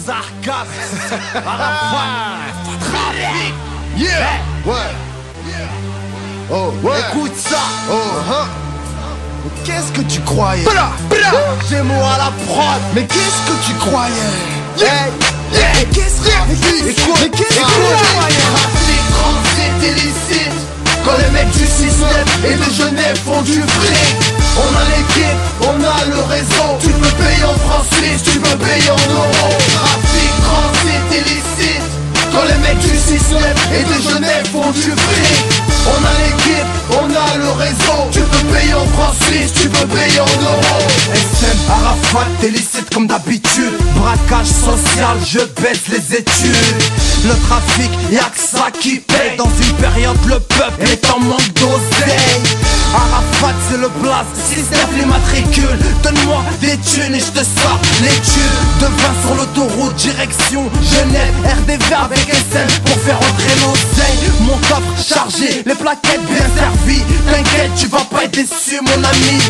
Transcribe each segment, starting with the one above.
Sargasme, Arafat, trafic. Yeah, ouais. Oh, ouais. Écoute ça. Qu'est-ce que tu croyais? J'ai mots à la prod. Mais qu'est-ce que tu croyais? Mais qu'est-ce que tu croyais? Trafic, transit, illicite. Quand les mecs du 6-9 et de Genève font du fric. On a l'équipe, on a le réseau. Tu peux payer en francs suisses, tu peux payer en euros. Trafic, transit, illicite. Quand les mecs du 6-9 et de Genève font du fric. On a l'équipe, on a le réseau. Tu peux payer en francs suisses, tu peux payer en euros. SM, Arafat, illicite comme d'habitude. Braquage social, je baisse les études. Le trafic, y'a que ça qui paye. Dans une période, le peuple est en manque d'oseille. Arafat, c'est le blast, système les matricules. Donne-moi des thunes et je te sors les tubes. De 20 sur l'autoroute, direction Genève. RDV avec SM pour faire entrer l'oseille. Mon coffre chargé, les plaquettes bien servies. T'inquiète, tu vas pas être déçu mon ami.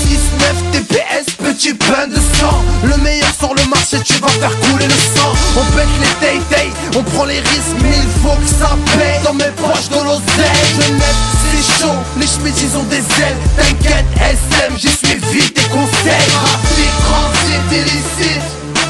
6-9 TPS, petit pain de sang. Le meilleur sur le marché, tu vas faire couler le sang. On pète les tay-tay, on prend les risques, mais il faut que ça paye. Dans mes poches de l'oseille, Genève c'est chaud, les schmitts ils ont des ailes. T'inquiète SM, j'y suis vite tes conseils. Trafic, transit, illicite.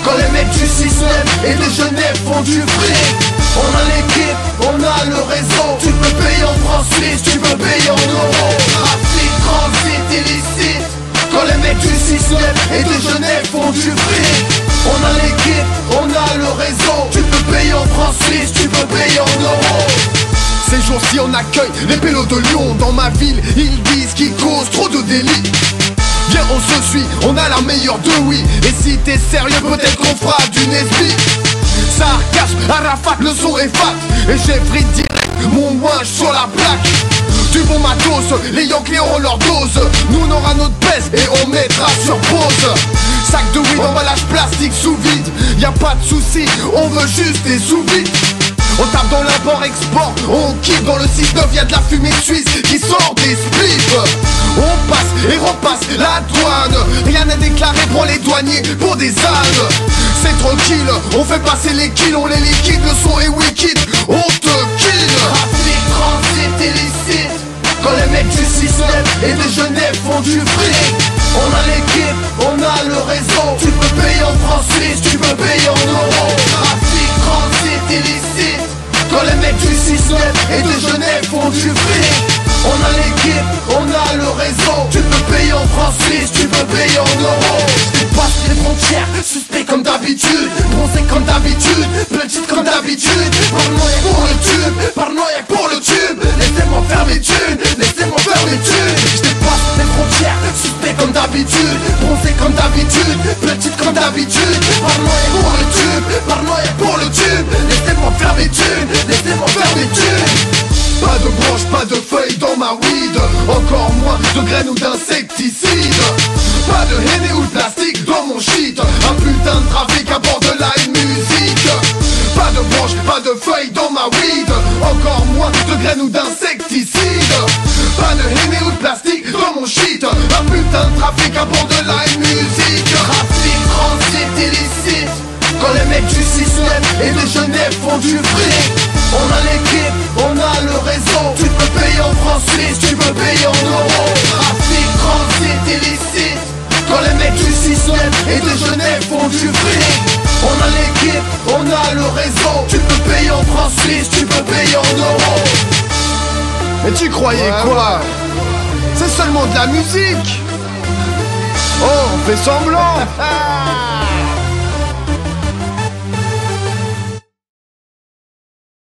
Quand les mecs du 6-9 et de Genève font du fric. On a l'équipe, on a le réseau. Tu peux payer en francs suisses, tu peux payer en euros. Trafic, transit, illicite. Quand les mecs du 6-9 et de Genève font du fric. On a l'équipe, on a le réseau. Tu peux payer en francs suisses, tu peux payer en euros. Ces jours-ci on accueille les pélos de Lyon. Dans ma ville, ils disent qu'ils causent trop de délits. Viens on se suit, on a la meilleure de oui. Et si t'es sérieux peut-être qu'on fera du Nesby. Sargasme, Arafat, le son est fat. Et j'ai pris direct mon winch sur la plaque. Du bon matos, les Yankees auront leur dose. Nous on aura notre baisse et on mettra sur pause. Sac de weed, emballage plastique sous vide. Y'a pas de soucis, on veut juste des sous-vides. On tape dans l'import-export, on kiffe dans le 6-9, y'a de la fumée suisse qui sort des spliffs. On passe et repasse la douane, rien n'est déclaré pour les douaniers, pour des ânes. C'est tranquille, on fait passer les kills, on les liquide, le son est wicked, on te kill. Trafic, transit, illicite. Quand les mecs du 6-9 et de Genève font du fric. On a l'équipe, on a le réseau. Tu peux payer en francs suisses, tu peux payer en euros. Trafic, transit, illicite. Quand les mecs du 6-9 et de Genève font du fric. On a l'équipe, on a le réseau. Tu peux payer en francs suisses, tu peux payer en euros. Je dépasse les frontières, suspect comme d'habitude. Bronzé comme d'habitude, petite comme d'habitude. Paranoïaque pour le tube, paranoïaque pour le tube. Laissez-moi faire mes thunes, laissez-moi faire mes thunes. Je dépasse les frontières, suspect comme d'habitude. Bronzé comme d'habitude, petite comme d'habitude. Paranoïaque pour le tube, paranoïaque pour le tube. Laissez-moi faire mes thunes, laissez-moi faire mes thunes. Pas de branches, pas de feuilles dans ma weed. Encore moins de graines ou d'insecticides. Pas de henné ou de plastique dans mon shit. Un putain de trafic à bord de la musique. Pas de branches, pas de feuilles dans ma weed. Encore moins de graines ou d'insecticides. Pas de henné ou de plastique dans mon shit. Un putain de trafic à bord de la musique. Trafic, transit, illicite. Quand les mecs du 6-9 et de Genève font du fric. On a l'équipe, on a le réseau. Tu peux payer en francs suisses, tu peux payer en euros. Trafic, transit, illicite. Quand les mecs du 6-9 et de Genève font du fric. On a l'équipe, on a le réseau. Tu peux payer en francs suisses, tu peux payer en euros. Mais tu croyais quoi? C'est seulement de la musique. Oh, on fait semblant.